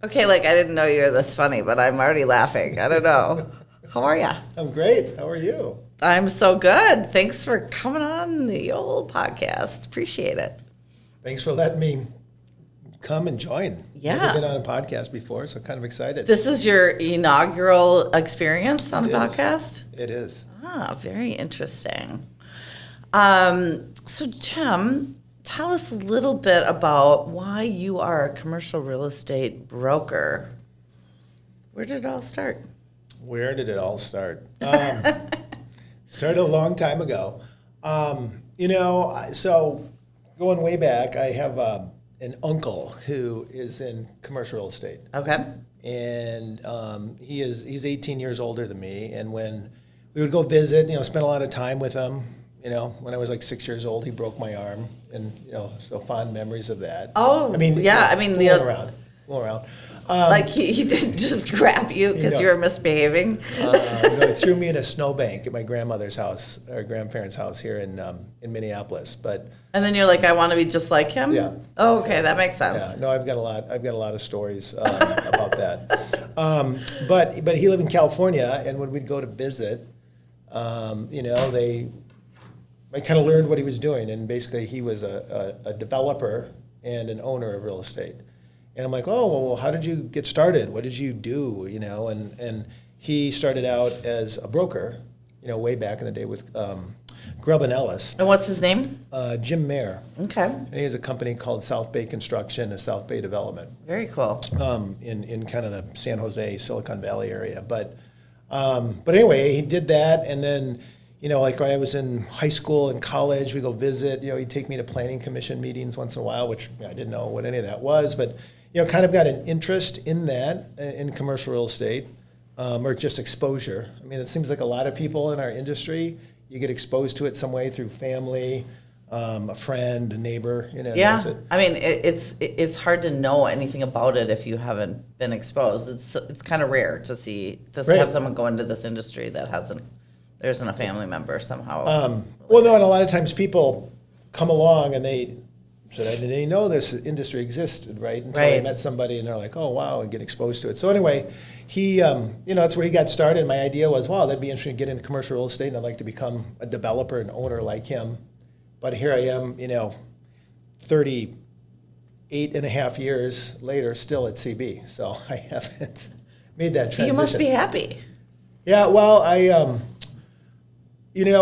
Okay, like I didn't know you were this funny, but I'm already laughing. I don't know. How are ya? I'm great. How are you? I'm so good. Thanks for coming on the old podcast. Appreciate it. Thanks for letting me come and join. Yeah. Never been on a podcast before, so kind of excited. This is your inaugural experience on a It is. podcast? It is. Ah, very interesting. So Jim, tell us a little bit about why you are a commercial real estate broker. Where did it all start? Where did it all start? Started a long time ago. So going way back, I have an uncle who is in commercial real estate. Okay. And he's 18 years older than me. And when we would go visit, spend a lot of time with him. When I was like 6 years old, he broke my arm, and so fond memories of that. Oh, yeah. Fooling around. Like he didn't just grab you because you were misbehaving. He threw me in a snowbank at my grandmother's house, or grandparents' house here in Minneapolis. And then you're like, I want to be just like him. Yeah. Oh, okay, that makes sense. Yeah. No, I've got a lot of stories about that. But he lived in California, and when we'd go to visit, I kind of learned what he was doing, and basically he was a developer and an owner of real estate. And I'm like, oh, well, how did you get started? What did you do? And he started out as a broker, way back in the day with Grubb and Ellis. And what's his name? Jim Mayer. Okay. And he has a company called South Bay Construction and South Bay Development. Very cool. In kind of the San Jose, Silicon Valley area. But anyway, he did that, and then, like when I was in high school and college, we go visit. He'd take me to planning commission meetings once in a while, which I didn't know what any of that was, but kind of got an interest in that, in commercial real estate, or just exposure. I mean, it seems like a lot of people in our industry, you get exposed to it some way through family, a friend, a neighbor. Yeah, I mean, it's hard to know anything about it if you haven't been exposed. It's kind of rare to see have someone go into this industry that there isn't a family member somehow. And a lot of times people come along and they said, I didn't even know this industry existed, right? Until I met somebody and they're like, oh, wow, and get exposed to it. So anyway, he, that's where he got started. My idea was, wow, that'd be interesting to get into commercial real estate, and I'd like to become a developer and owner like him. But here I am, 38 and a half years later, still at CB. So I haven't made that transition. You must be happy. Yeah, well,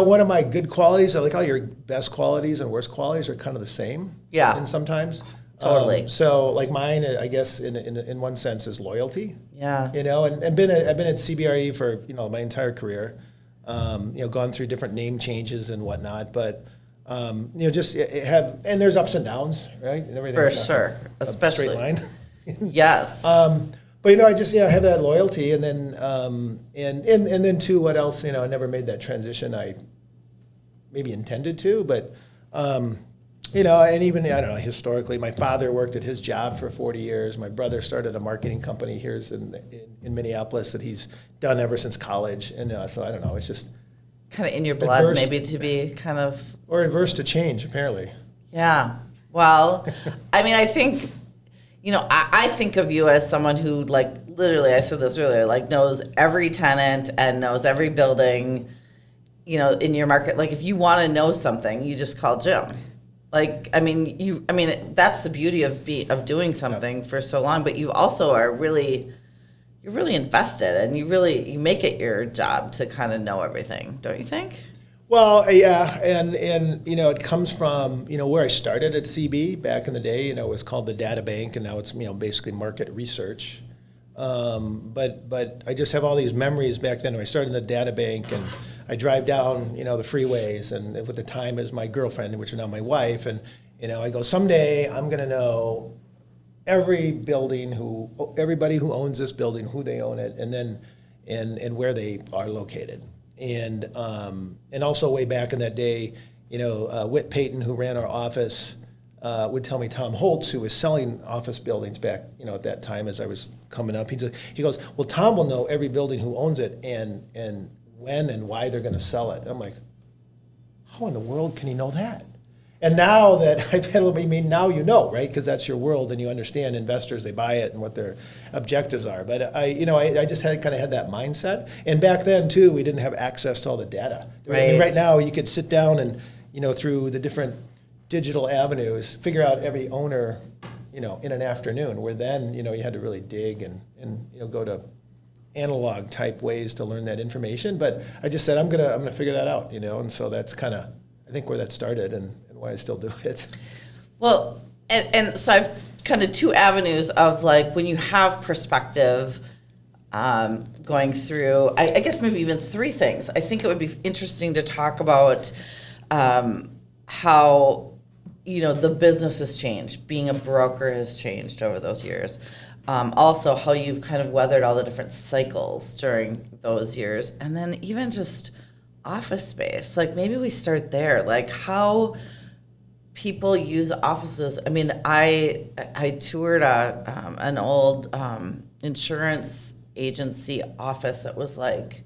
one of my good qualities, I like how your best qualities and worst qualities are kind of the same. Yeah. And sometimes. Totally. So like mine, I guess in one sense is loyalty. Yeah. And I've been at CBRE for, my entire career. Gone through different name changes and whatnot, but just have, and there's ups and downs, right? And for sure. Especially. Straight line. Yes. But I just have that loyalty, and then and then too, what else? I never made that transition. I maybe intended to, but and even I don't know. Historically, my father worked at his job for 40 years. My brother started a marketing company here in Minneapolis that he's done ever since college, and so I don't know. It's just kind of in your blood, maybe to be kind of adverse to change, apparently. Yeah. Well, I mean, I think. I think of you as someone who, like, literally, I said this earlier, like, knows every tenant and knows every building, in your market. Like, if you want to know something, you just call Jim. Like, that's the beauty of doing something for so long. But you also are you're really invested, and you make it your job to kind of know everything, don't you think? Well, yeah, and it comes from where I started at CB back in the day. It was called the Data Bank, and now it's basically market research. But I just have all these memories back then when I started in the Data Bank, and I drive down the freeways, and at the time as my girlfriend, which is now my wife, and I go, someday I'm going to know everybody who owns this building, who they own it, and then and where they are located. And also way back in that day, Whit Payton, who ran our office, would tell me Tom Holtz, who was selling office buildings back, at that time as I was coming up. He goes, well, Tom will know every building who owns it and when and why they're going to sell it. I'm like, how in the world can he know that? And now that I've had, I mean, now you know, right? Because that's your world, and you understand investors, they buy it and what their objectives are. But I just had kind of had that mindset. And back then too, we didn't have access to all the data. Right. I mean, right now, you could sit down and, through the different digital avenues, figure out every owner, in an afternoon. Where then, you had to really dig and go to analog type ways to learn that information. But I just said I'm gonna figure that out, and so that's kind of, I think, where that started and why I still do it. Well, and so I've kind of two avenues of like when you have perspective going through, I guess maybe even three things. I think it would be interesting to talk about how, the business has changed. Being a broker has changed over those years. Also, how you've kind of weathered all the different cycles during those years. And then even just office space. Like maybe we start there. Like how people use offices. I mean, I toured an old insurance agency office that was like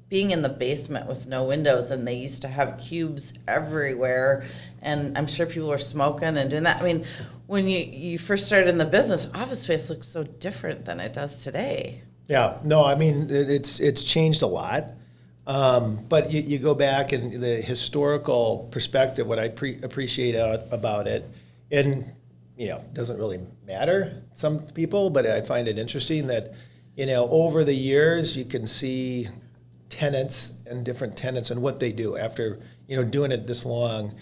being in the basement with no windows, and they used to have cubes everywhere, and I'm sure people were smoking and doing that. I mean, when you first started in the business, office space looks so different than it does today. Yeah, no, I mean, it's changed a lot. But you go back and the historical perspective, what I appreciate about it, and doesn't really matter some people, but I find it interesting that over the years you can see tenants and different tenants and what they do after doing it this long.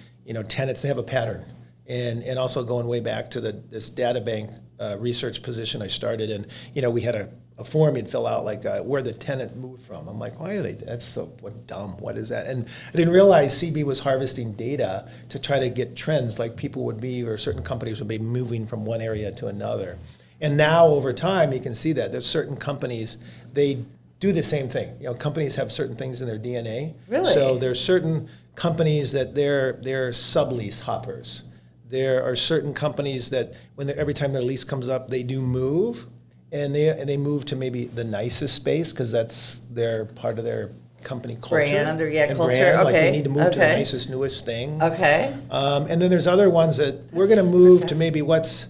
Tenants, they have a pattern, and also going way back to this data bank research position I started in. We had a form you'd fill out like where the tenant moved from. I'm like, why are they? That's so dumb. What is that? And I didn't realize CB was harvesting data to try to get trends, like people would be, or certain companies would be moving from one area to another. And now over time, you can see that there's certain companies, they do the same thing. Companies have certain things in their DNA. Really? So there's certain companies that they're sublease hoppers. There are certain companies that every time their lease comes up, they do move. And they move to maybe the nicest space because that's their part of their company culture. Brand or culture. Brand, okay. Like they need to move to the Okay. nicest, newest thing. Okay. And then there's other ones that we're going to move to maybe what's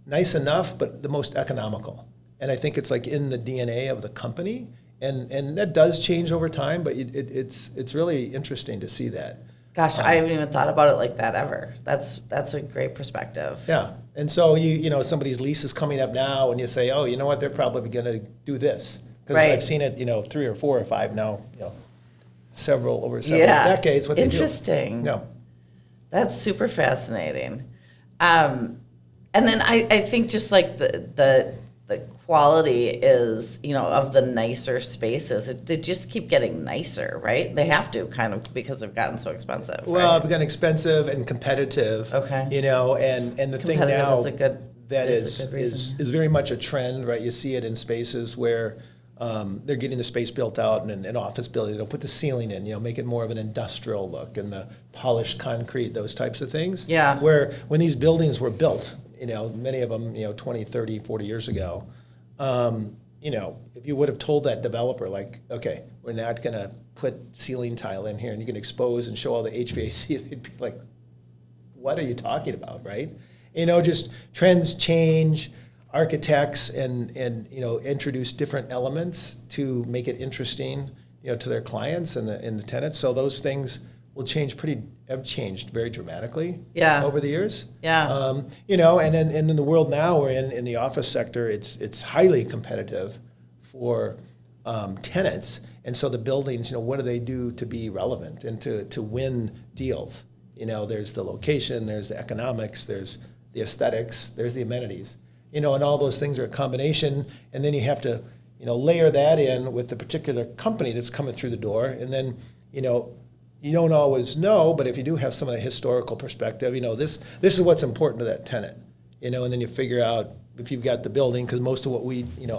nice enough but the most economical. And I think it's like in the DNA of the company. And that does change over time, but it's really interesting to see that. Gosh, I haven't even thought about it like that ever. That's a great perspective. Yeah, and so somebody's lease is coming up now, and you say, oh, you know what, they're probably going to do this because Right. I've seen it, 3 or 4 or 5 now, over several decades. What Interesting. They do. Yeah. That's super fascinating. And then I think just like the quality is, of the nicer spaces. They just keep getting nicer, right? They have to kind of because they've gotten so expensive. Well, right? it's gotten expensive and competitive. Okay. And the thing Competitive now is a good- that is a good is reason. very much a trend, right? You see it in spaces where they're getting the space built out in an office building. They'll put the ceiling in, make it more of an industrial look and the polished concrete, those types of things. Yeah. Where when these buildings were built, many of them, 20, 30, 40 years ago, if you would have told that developer, like, okay, we're not going to put ceiling tile in here and you can expose and show all the HVAC, they'd be like, what are you talking about, right? Just trends change, architects and introduce different elements to make it interesting, to their clients and the tenants. So those things will have changed very dramatically over the years. Yeah. And then in the world now we're in the office sector, it's highly competitive for tenants. And so the buildings, what do they do to be relevant and to win deals? There's the location, there's the economics, there's the aesthetics, there's the amenities. And all those things are a combination. And then you have to, layer that in with the particular company that's coming through the door. And then, you don't always know, but if you do have some of the historical perspective, this is what's important to that tenant, and then you figure out if you've got the building, because most of what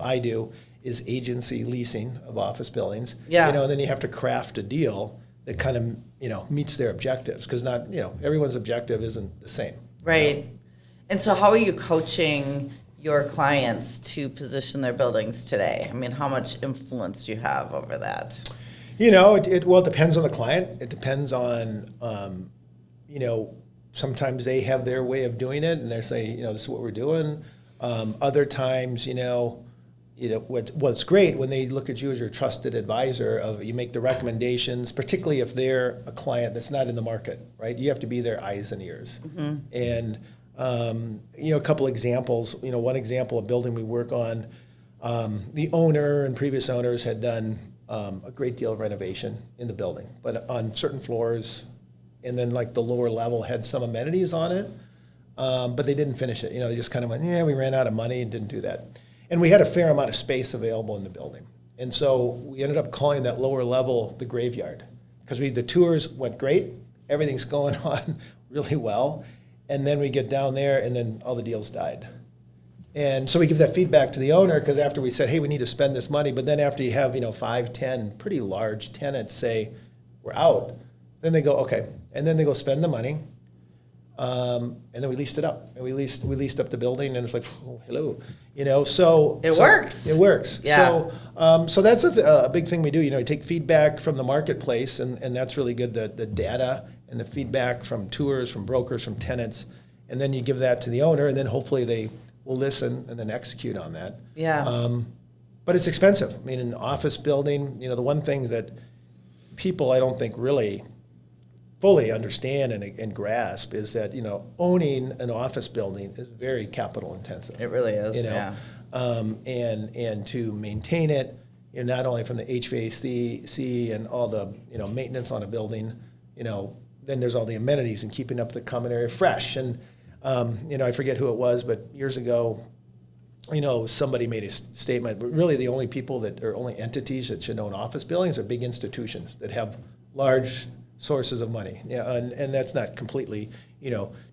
I do is agency leasing of office buildings, Yeah. And then you have to craft a deal that kind of, meets their objectives, because not, everyone's objective isn't the same. Right. And so how are you coaching your clients to position their buildings today? I mean, how much influence do you have over that? It depends on the client. It depends on, sometimes they have their way of doing it, and they're saying, this is what we're doing. Other times, what's great when they look at you as your trusted advisor of you make the recommendations, particularly if they're a client that's not in the market, right? You have to be their eyes and ears. And, a couple examples, one example, a building we work on, the owner and previous owners had done a great deal of renovation in the building, but on certain floors, and then like the lower level had some amenities on it, but they didn't finish it. They just kind of went, we ran out of money and didn't do that. And we had a fair amount of space available in the building. And so we ended up calling that lower level the graveyard, because the tours went great, everything's going on really well, and then we get down there and then all the deals died. And so we give that feedback to the owner, because after we said, hey, we need to spend this money, but then after you have 5, 10 pretty large tenants say, we're out, then they go, okay. And then they go spend the money. And then we leased it up. And we leased up the building, and it's like, oh, hello. So it works. It works. Yeah. So that's a big thing we do. You take feedback from the marketplace, and that's really good, the data and the feedback from tours, from brokers, from tenants. And then you give that to the owner, and then hopefully they will listen and then execute on that. Yeah. But it's expensive. I mean, an office building, the one thing that people I don't think really fully understand and grasp is that, owning an office building is very capital intensive. It really is, yeah. And to maintain it, not only from the HVAC and all the, maintenance on a building, then there's all the amenities and keeping up the common area fresh. And, I forget who it was, but years ago, somebody made a statement, but really the only people that are only entities that should own office buildings are big institutions that have large sources of money. And that's not completely,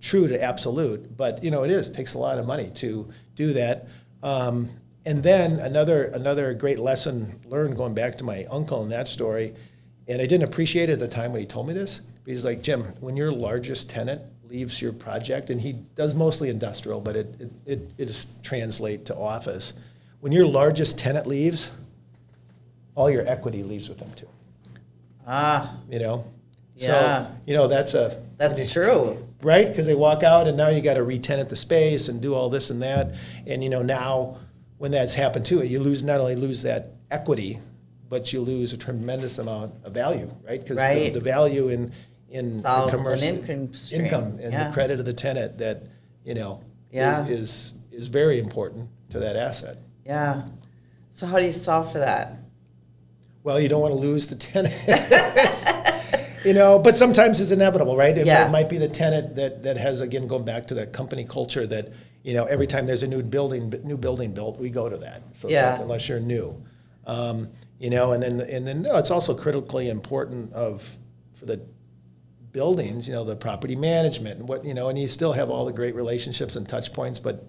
true to absolute, but, it takes a lot of money to do that. And then another great lesson learned going back to my uncle in that story, and I didn't appreciate it at the time when he told me this, but he's like, Jim, when your largest tenant leaves your project, and he does mostly industrial, but it translates to office. When your largest tenant leaves, all your equity leaves with them too. Yeah. So, that's true. Right? Because they walk out and now you got to re-tenant the space and do all this and that. And, now when that's happened too, you not only lose that equity, but you lose a tremendous amount of value, right? Because the value in the commercial income and the credit of the tenant that, is very important to that asset. Yeah. So how do you solve for that? Well, you don't want to lose the tenant. But sometimes it's inevitable, right? It might be the tenant that has, again, going back to that company culture that, every time there's a new building built, we go to that. So it's like, unless you're new, and then no, it's also critically important for the buildings, the property management and what, and you still have all the great relationships and touch points, but,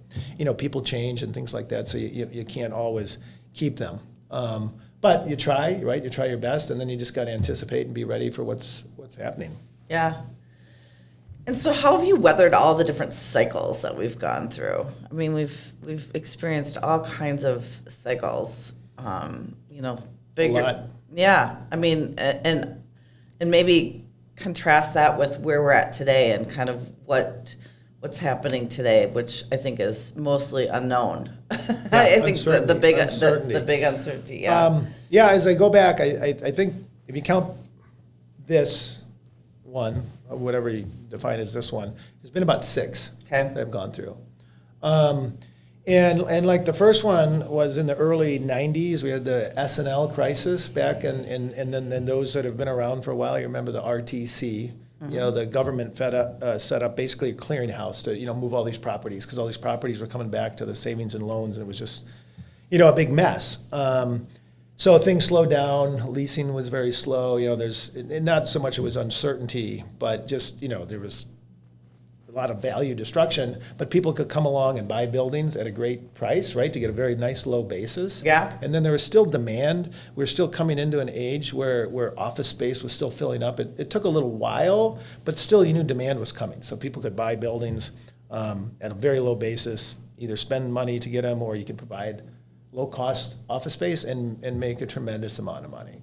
people change and things like that. So you can't always keep them. But you try, right? You try your best, and then you just got to anticipate and be ready for what's happening. Yeah. And so how have you weathered all the different cycles that we've gone through? I mean, we've experienced all kinds of cycles, bigger. A lot. Yeah. I mean, and maybe contrast that with where we're at today and kind of what's happening today, which I think is mostly unknown. I think the big uncertainty. Yeah. As I go back, I think if you count this one, or whatever you define as this one, there's been about 6 that I've gone through. And like the first one was in the early 90s. We had the S&L crisis back, and then those that have been around for a while, you remember the RTC. The government set up basically a clearinghouse to, move all these properties, because all these properties were coming back to the savings and loans, and it was just, a big mess. So things slowed down. Leasing was very slow. There's not so much it was uncertainty, but just, there was a lot of value destruction, but people could come along and buy buildings at a great price, right, to get a very nice low basis. Yeah. And then there was still demand. We're still coming into an age where office space was still filling up. It took a little while, but still you knew demand was coming. So people could buy buildings at a very low basis, either spend money to get them, or you could provide low-cost office space and make a tremendous amount of money.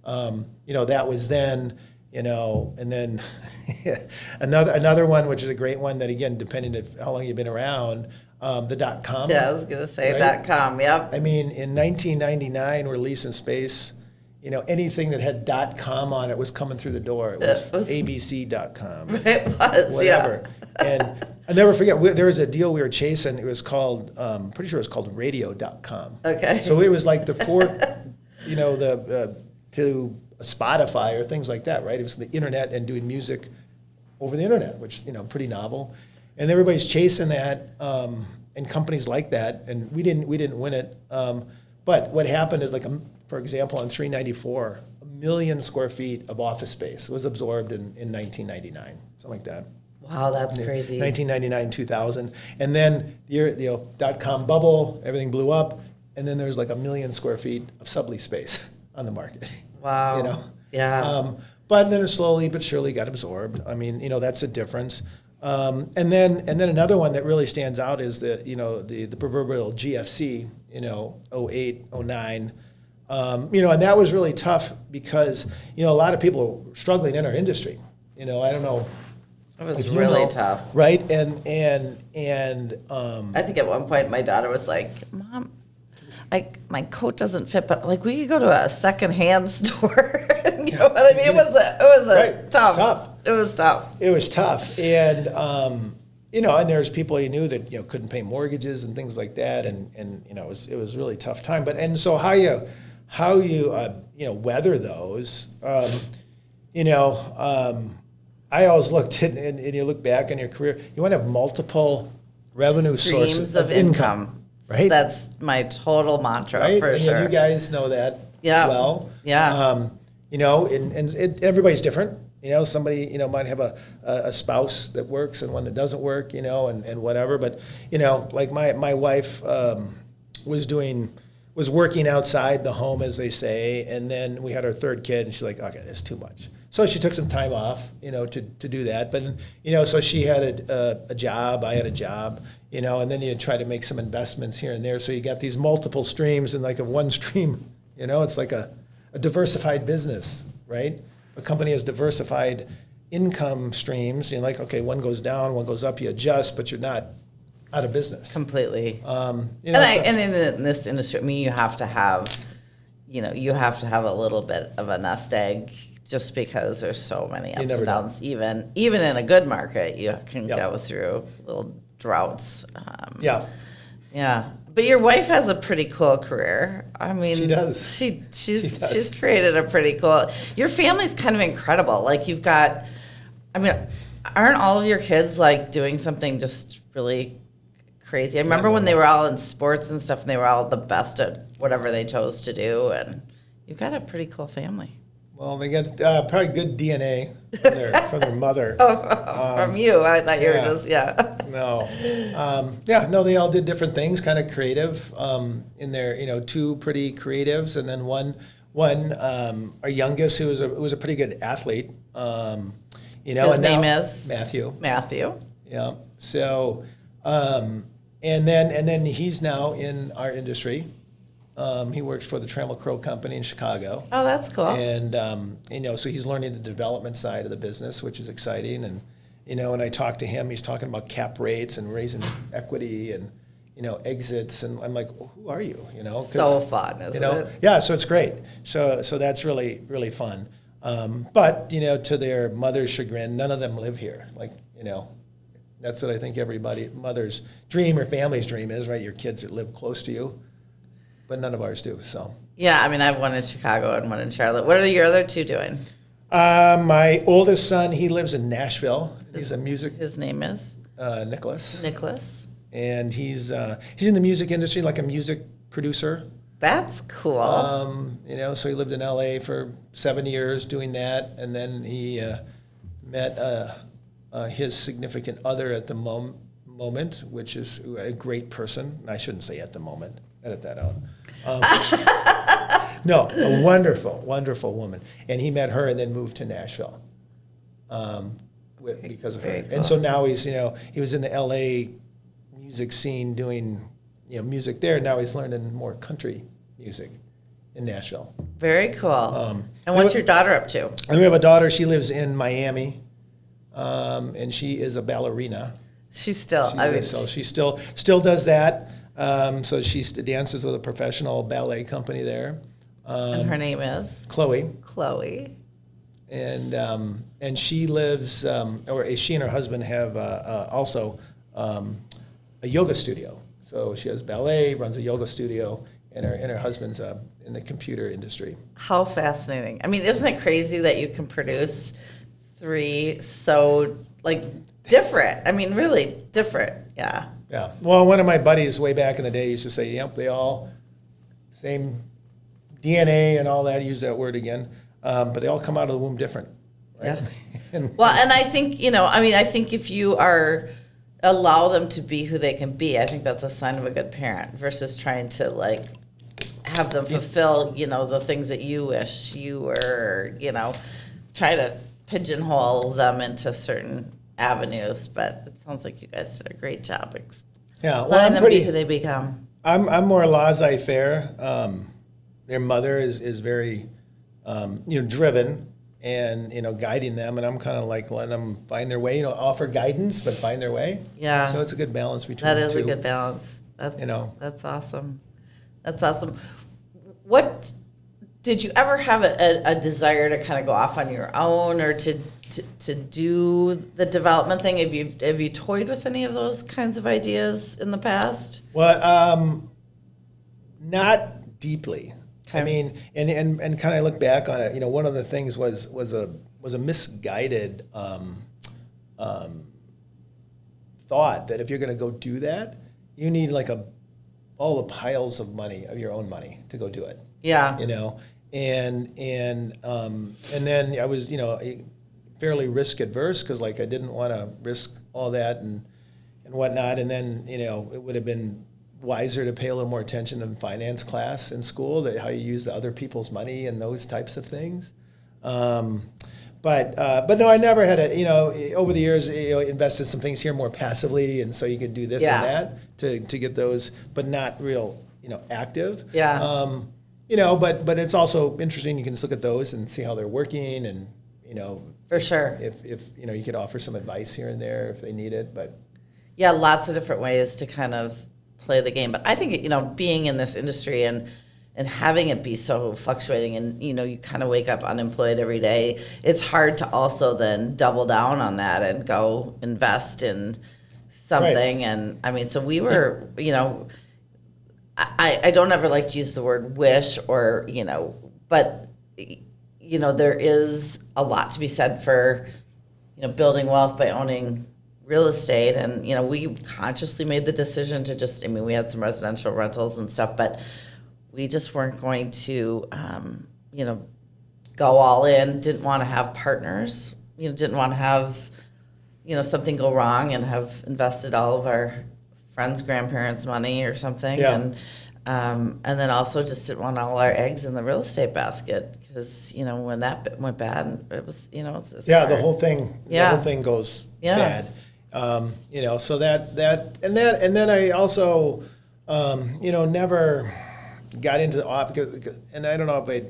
That was then. And then another one, which is a great one that, again, depending on how long you've been around, the .com. Yeah, I was going to say right? .com, yep. I mean, in 1999, we're leasing space. Anything that had .com on it was coming through the door. It was abc.com. It was, whatever. yeah. And I never forget, there was a deal we were chasing. It was called, pretty sure it was called radio.com. Okay. So it was like the fourth, to Spotify or things like that, right? It was the internet and doing music over the internet, which, pretty novel. And everybody's chasing that, and companies like that, and we didn't win it. But what happened is, for example, on 394, 1 million square feet of office space was absorbed in 1999, something like that. Wow, that's crazy. 1999, 2000. And then the .com bubble, everything blew up, and then there's 1 million square feet of sublease space on the market. Wow. Yeah. But then it slowly but surely got absorbed. I mean, that's a difference. And then another one that really stands out is the proverbial GFC, 08, 09. And that was really tough because, a lot of people were struggling in our industry. I don't know. It was really tough. Right? And I think at one point my daughter was like, Mom, my coat doesn't fit, but we could go to a secondhand store. You know what I mean? It was right. tough. It was tough. It was tough. And, and there's people you knew that, couldn't pay mortgages and things like that. And it was really tough time. But, so how you weather those, I always looked at, and you look back on your career, you want to have multiple revenue sources of income. Right? That's my total mantra, right? for sure. You guys know that well. Yeah. And everybody's different. Somebody, might have a spouse that works and one that doesn't work, and whatever. But, my wife was working outside the home, as they say, and then we had our third kid, and she's like, okay, that's too much. So she took some time off, to do that. But, so she had a job, I had a job, and then you try to make some investments here and there. So you got these multiple streams, and of one stream, it's like a diversified business, right? A company has diversified income streams. Okay, one goes down, one goes up, you adjust, but you're not out of business. Completely. And in this industry, I mean, you have to have a little bit of a nest egg, just because there's so many ups and downs. Even in a good market, you can go through little droughts. Yeah. But your wife has a pretty cool career. I mean, she does. She's created a pretty cool. Your family's kind of incredible. You've got, I mean, aren't all of your kids doing something just really crazy? I remember when they were all in sports and stuff, and they were all the best at whatever they chose to do. And you've got a pretty cool family. Well, they got probably good DNA from their mother. From you. I thought you were just, No. They all did different things, kind of creative in their, two pretty creatives, and then one our youngest, who was a pretty good athlete. His name is? Matthew. Yeah. So, and then he's now in our industry. He works for the Trammell Crow Company in Chicago. Oh, that's cool. And, so he's learning the development side of the business, which is exciting. And, when I talk to him, he's talking about cap rates and raising equity and, exits. And I'm like, well, who are you? So fun, isn't it? Yeah, so it's great. So that's really, really fun. But, to their mother's chagrin, none of them live here. That's what I think mother's dream or family's dream is, right? Your kids that live close to you. But none of ours do, so. Yeah, I mean, I have one in Chicago and one in Charlotte. What are your other two doing? My oldest son, he lives in Nashville. He's a music. His name is? Nicholas. Nicholas. And he's in the music industry, like a music producer. That's cool. So he lived in LA for 7 years doing that, and then he met his significant other at the moment, which is a great person. I shouldn't say at the moment. Edit that out. No, a wonderful, wonderful woman. And he met her and then moved to Nashville because of her. Cool. And so now he's, he was in the LA music scene doing, music there. Now he's learning more country music, in Nashville. Very cool. And what's your daughter up to? And we have a daughter. She lives in Miami, and she is a ballerina. She's still. So she still does that. So she dances with a professional ballet company there. And her name is Chloe. Chloe. And she lives, or she and her husband have also a yoga studio. So she has ballet, runs a yoga studio, and her husband's in the computer industry. How fascinating. I mean, isn't it crazy that you can produce 3 so, like, different? I mean, really different. Yeah. Yeah. Well, one of my buddies way back in the day used to say, yep, they all, same DNA and all that, use that word again, but they all come out of the womb different. Right? Yeah. Well, and I think, I think if you allow them to be who they can be, I think that's a sign of a good parent versus trying to, like, have them fulfill, the things that you wish you were, try to pigeonhole them into certain avenues. But it sounds like you guys did a great job letting them be who they become. I'm more laissez-faire. Their mother is very, driven and, guiding them. And I'm kind of like letting them find their way, offer guidance, but find their way. Yeah. So it's a good balance between the two. That is a good balance. That's awesome. That's awesome. What did you ever have a desire to kind of go off on your own or to do the development thing? Have you toyed with any of those kinds of ideas in the past? Well, not deeply. Okay. I mean, and kind of look back on it. One of the things was a misguided thought that if you're going to go do that, you need like all the piles of money, of your own money, to go do it. Yeah. And then I was fairly risk adverse because like I didn't want to risk all that and whatnot. And then it would have been wiser to pay a little more attention in finance class in school, that how you use the other people's money and those types of things. But no, I never had over the years, invested some things here more passively, and so you could do this and that to get those, but not real, active. Yeah. But it's also interesting. You can just look at those and see how they're working, and for sure. If you could offer some advice here and there if they need it, but yeah, lots of different ways to kind of play the game. But I think being in this industry and having it be so fluctuating, and you kind of wake up unemployed every day, it's hard to also then double down on that and go invest in something. Right. And I mean, so we were, I don't ever like to use the word wish or, but there is a lot to be said for, building wealth by owning real estate. And, we consciously made the decision to we had some residential rentals and stuff, but we just weren't going to, go all in, didn't want to have partners, didn't want to have, something go wrong and have invested all of our friends' grandparents' money or something. Yeah. And then also just didn't want all our eggs in the real estate basket because, when that went bad, it was, it's yeah, hard. the whole thing goes bad. So that and then I also, never got into the office, and I don't know if I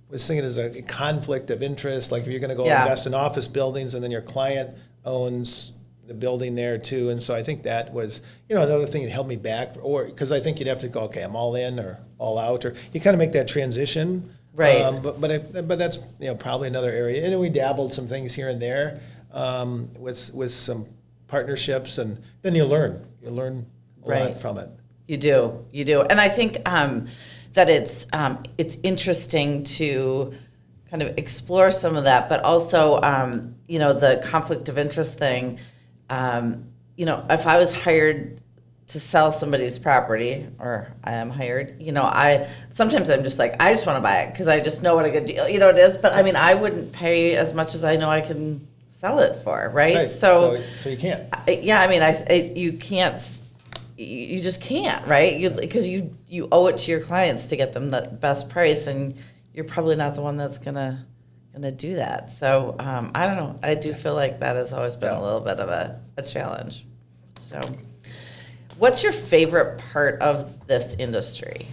was thinking as a conflict of interest, like if you're going to go invest in office buildings and then your client owns the building there too. And so I think that was, another thing that held me back, or because I think you'd have to go, okay, I'm all in or all out, or you kind of make that transition. Right. But that's, probably another area. And then we dabbled some things here and there with some partnerships, and then you learn a lot from it. You do. And I think that it's interesting to kind of explore some of that, but also, the conflict of interest thing. If I was hired to sell somebody's property, or I am hired, sometimes I'm just like, I just want to buy it because I just know what a good deal, it is. But I mean, I wouldn't pay as much as I know I can sell it for, right? So you can't. You can't. You just can't, right? Because you owe it to your clients to get them the best price, and you're probably not the one that's gonna do that. So I don't know. I do feel like that has always been a little bit of a challenge. So, what's your favorite part of this industry?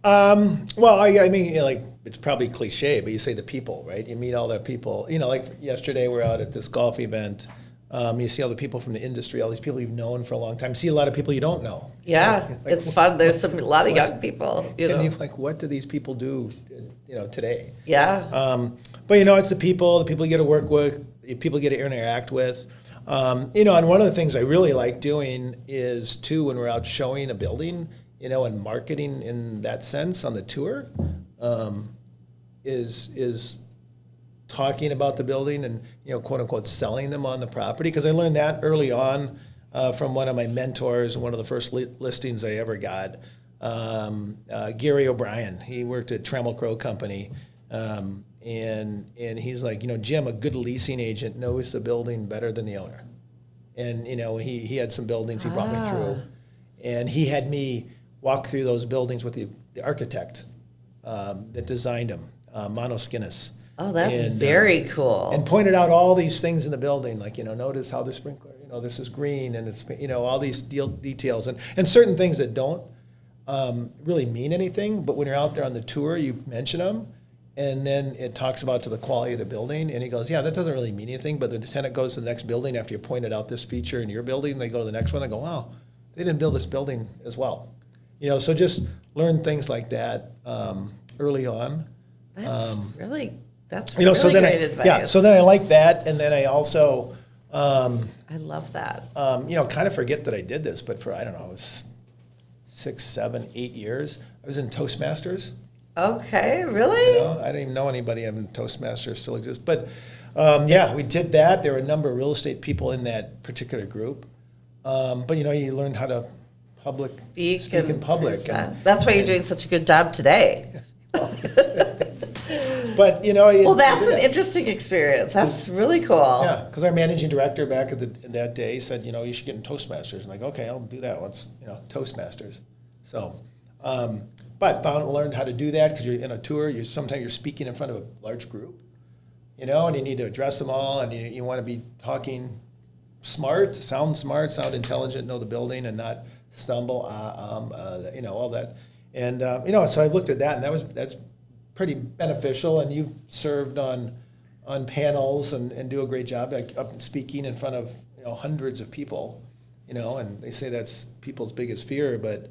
Well, I mean, you know, like, it's probably cliche, but you say the people, right? You meet all the people. You know, like yesterday we're out at this golf event. You see all the people from the industry, all these people you've known for a long time. You see a lot of people you don't know. Yeah, Like, it's fun. There's a lot of young people, you know. And you're like, what do these people do, you know, today? Yeah. But, you know, it's the people you get to work with, the people you get to interact with. You know, and one of the things I really like doing is, too, when we're out showing a building, you know, and marketing in that sense on the tour, is talking about the building and, you know, quote unquote, selling them on the property. Because I learned that early on from one of my mentors, one of the first listings I ever got, Gary O'Brien. He worked at Trammell Crow Company. And he's like, you know, Jim, a good leasing agent knows the building better than the owner. And, you know, he had some buildings he brought me through. And he had me walk through those buildings with the architect that designed them, Mano Skinnis. Oh, that's very cool. And pointed out all these things in the building, like, you know, notice how the sprinkler, you know, this is green, and it's, you know, all these details. And certain things that don't really mean anything, but when you're out there on the tour, you mention them. And then it talks about to the quality of the building, and he goes, yeah, that doesn't really mean anything, but the tenant goes to the next building after you pointed out this feature in your building, they go to the next one, they go, wow, they didn't build this building as well. You know, so just learn things like that early on. That's really you know, really so then great advice. Yeah, so then I like that, and then I also, I love that. you know, kind of forget that I did this, but for, I don't know, it was 6, 7, 8 years, I was in Toastmasters. Okay, really? You know, I didn't even know anybody in Toastmasters still exists. But yeah, we did that. There were a number of real estate people in that particular group. But, you know, you learned how to speak in public. That's why you're doing such a good job today. But, you know. Well, that's an interesting experience. That's really cool. Yeah, because our managing director back in that day said, you know, you should get in Toastmasters. I'm like, okay, I'll do that. Let's, you know, Toastmasters. So. But learned how to do that because you're in a tour. Sometimes you're speaking in front of a large group, you know, and you need to address them all, and you want to be talking sound intelligent, know the building, and not stumble, you know, all that. And you know, so I looked at that, and that's pretty beneficial. And you've served on panels and do a great job, like up speaking in front of, you know, hundreds of people, you know, and they say that's people's biggest fear, but.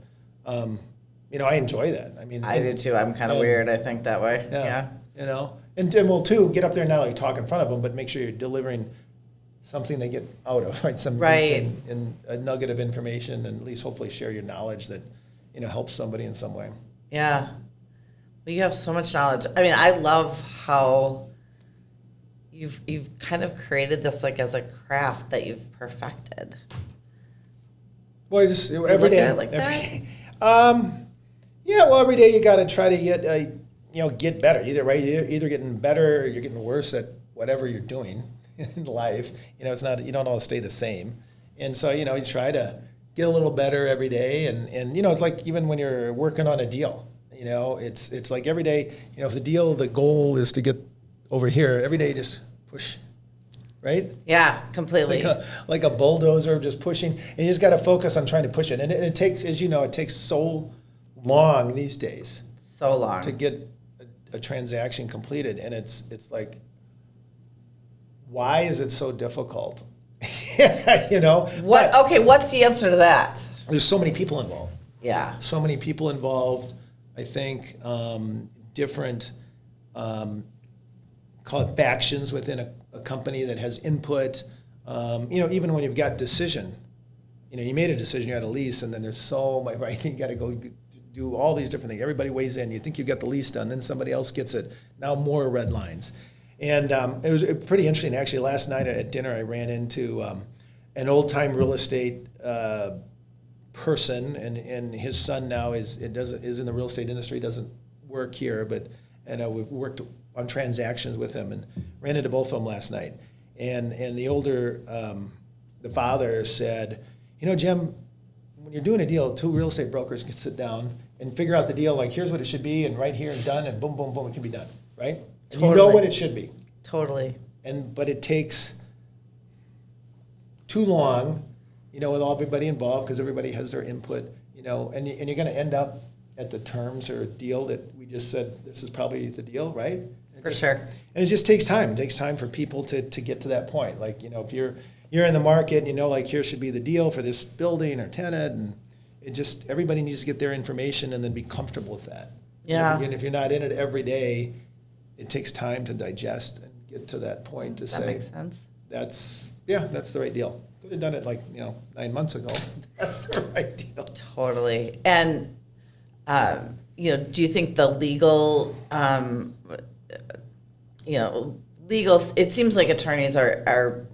You know, I enjoy that. I mean, I do too. I'm kind of weird. I think that way. Yeah. You know, and well, too, get up there now. You talk in front of them, but make sure you're delivering something they get out of, right? And a nugget of information, and at least hopefully share your knowledge that, you know, helps somebody in some way. Yeah. Well, you have so much knowledge. I mean, I love how you've kind of created this like as a craft that you've perfected. Well, just every day. Like that? Yeah, well, every day you got to try to get better. You're either getting better or you're getting worse at whatever you're doing in life. You know, it's not, you don't all stay the same. And so, you know, you try to get a little better every day. And you know, it's like even when you're working on a deal, you know, it's like every day, you know, if the goal is to get over here, every day just push, right? Yeah, completely. Like a bulldozer just pushing. And you just got to focus on trying to push it. And it takes, as you know, it takes so long these days. So long. To get a transaction completed. And it's like, why is it so difficult? You know? Okay, what's the answer to that? There's so many people involved. Yeah. So many people involved. I think different, call it factions within a company that has input. You know, even when you've got decision, you know, you made a decision, you had a lease, and then there's so much, right? You got to go do all these different things. Everybody weighs in. You think you've got the lease done, then somebody else gets it. Now more red lines. And it was pretty interesting. Actually, last night at dinner, I ran into an old-time real estate person, and his son now is in the real estate industry, doesn't work here, but we've worked on transactions with him, and ran into both of them last night. And the older, the father said, you know, Jim, when you're doing a deal, 2 real estate brokers can sit down and figure out the deal, like here's what it should be, and right here and done, and boom, boom, boom, it can be done, right? And Totally. you know what it should be. Totally. But it takes too long, you know, with everybody involved, because everybody has their input, you know, and you're going to end up at the terms or deal that we just said, this is probably the deal, right? Sure. And it just takes time. It takes time for people to get to that point. Like, if you're in the market and like here should be the deal for this building or tenant, and it just, everybody needs to get their information and then be comfortable with that. Yeah. And if you're not in it every day, it takes time to digest and get to that point to say. That makes sense. That's the right deal. Could have done it 9 months ago. That's the right deal. Totally. And, do you think the legal, it seems like attorneys are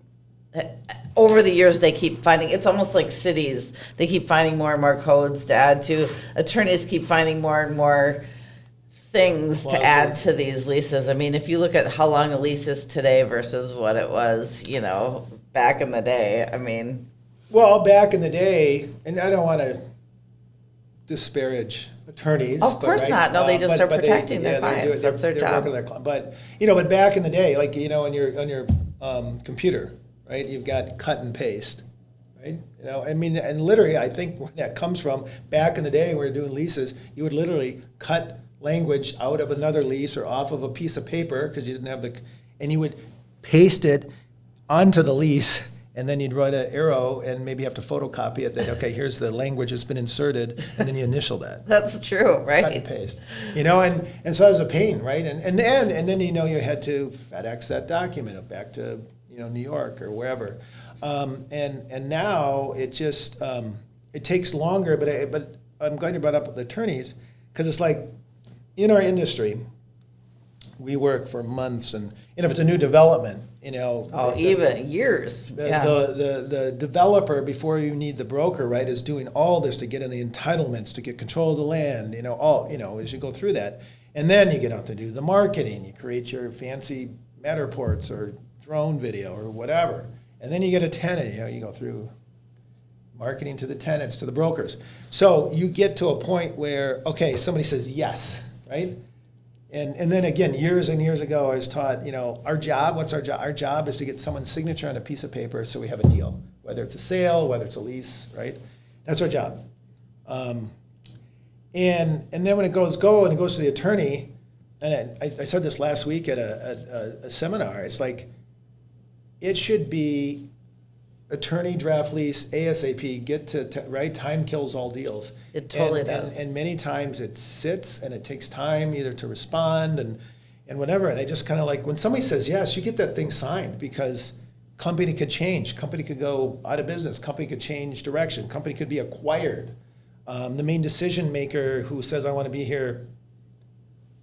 over the years, they keep finding, it's almost like cities, they keep finding more and more codes to add to. Attorneys keep finding more and more things to add to these leases. I mean, if you look at how long a lease is today versus what it was, back in the day, I mean. Well, back in the day, and I don't want to disparage attorneys. Of course not. No, they just are protecting their clients. That's their job. But back in the day, on your computer, right? You've got cut and paste, right? And literally, I think where that comes from, back in the day when we were doing leases, you would literally cut language out of another lease or off of a piece of paper because you didn't have and you would paste it onto the lease, and then you'd write an arrow and maybe have to photocopy it. That okay, here's the language that's been inserted, and then you initial that. That's true, right? Cut and paste, and so it was a pain, right? And then you had to FedEx that document back to New York or wherever, and now it just it takes longer. But I'm glad you brought up the attorneys, because it's like in our industry, we work for months, and if it's a new development, even years. The developer, before you need the broker, right, is doing all this to get in the entitlements, to get control of the land, as you go through that. And then you get out to do the marketing, you create your fancy Matterports or drone video or whatever. And then you get a tenant, you go through marketing to the tenants, to the brokers. So you get to a point where, okay, somebody says yes, right? And then again, years and years ago, I was taught, our job, what's our job? Our job is to get someone's signature on a piece of paper so we have a deal, whether it's a sale, whether it's a lease, right? That's our job. And then when it goes to the attorney, and I said this last week at a seminar, it's like, it should be attorney, draft lease, ASAP, get to right? Time kills all deals. It totally does. And many times it sits and it takes time either to respond and whatever. And I just kind of like, when somebody says yes, you get that thing signed, because company could change. Company could go out of business. Company could change direction. Company could be acquired. The main decision maker who says, I want to be here,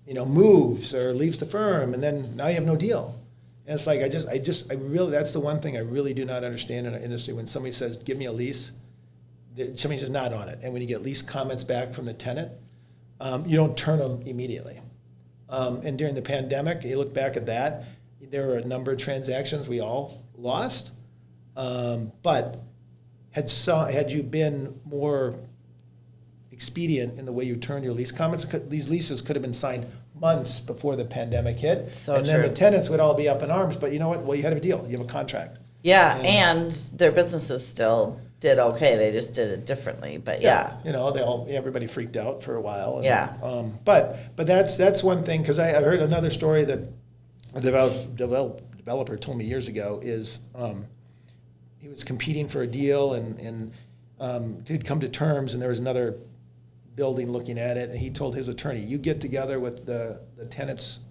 moves or leaves the firm, and then now you have no deal. And it's like, I really, that's the one thing I really do not understand in our industry. When somebody says, give me a lease, somebody's just not on it. And when you get lease comments back from the tenant, you don't turn them immediately. And during the pandemic, you look back at that, there were a number of transactions we all lost. But had you been more expedient in the way you turn your lease comments, these leases could have been signed months before the pandemic hit. And then the tenants would all be up in arms. But you know what? Well, you had a deal. You have a contract. Yeah, and their businesses still did okay. They just did it differently. But yeah. Everybody freaked out for a while. And, but that's one thing, because I heard another story that a developer told me years ago is he was competing for a deal and he'd come to terms, and there was another building looking at it, and he told his attorney, you get together with the tenants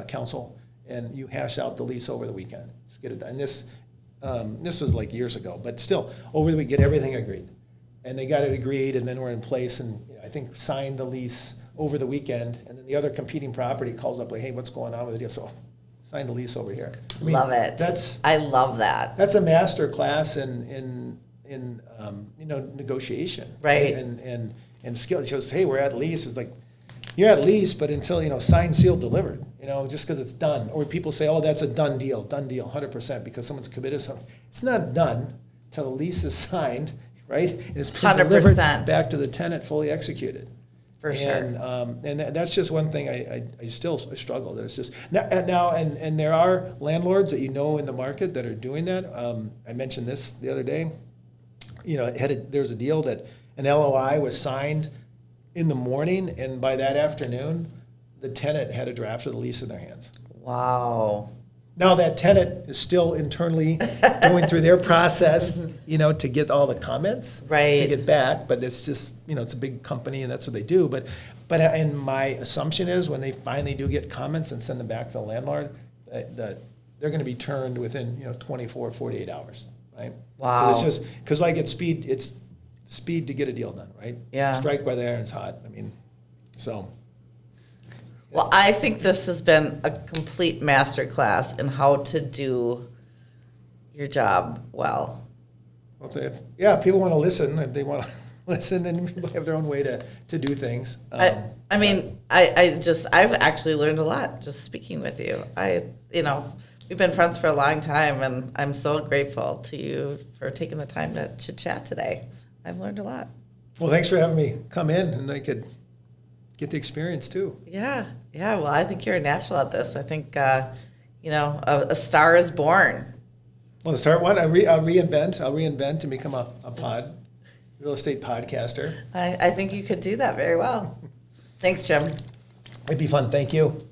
council and you hash out the lease over the weekend. Just get it done. And this was like years ago, but still, over the week, get everything agreed. And they got it agreed, and then we're in place, and I think signed the lease over the weekend, and then the other competing property calls up like, hey, what's going on with the deal? So sign the lease over here. Love it. I love that. That's a master class in negotiation. Right. And skill. It shows, hey, we're at lease. It's like, you're at lease, but until, signed, sealed, delivered, just because it's done. Or people say, oh, that's a done deal, 100%, because someone's committed something. It's not done till the lease is signed, right? And it's been 100%. delivered back to the tenant, fully executed. For sure. And that's just one thing I still struggle. There's just now and there are landlords that in the market that are doing that. I mentioned this the other day. There was a deal that an LOI was signed in the morning, and by that afternoon, the tenant had a draft of the lease in their hands. Wow. Now that tenant is still internally going through their process, to get all the comments, Right. to get back. But it's just, it's a big company and that's what they do. But and my assumption is when they finally do get comments and send them back to the landlord, that they're going to be turned within 24, 48 hours, right? Wow. Because like it's speed to get a deal done, right? Yeah. Strike while the iron's hot. I mean, so. Well, I think this has been a complete masterclass in how to do your job well. If people want to listen, if they want to listen, and people have their own way to do things. I've actually learned a lot just speaking with you. We've been friends for a long time, and I'm so grateful to you for taking the time to chit chat today. I've learned a lot. Well, thanks for having me come in, and I could get the experience too. Yeah. Well, I think you're a natural at this. I think, a star is born. Well, to start one, I'll reinvent and become a real estate podcaster. I think you could do that very well. Thanks, Jim. It'd be fun. Thank you.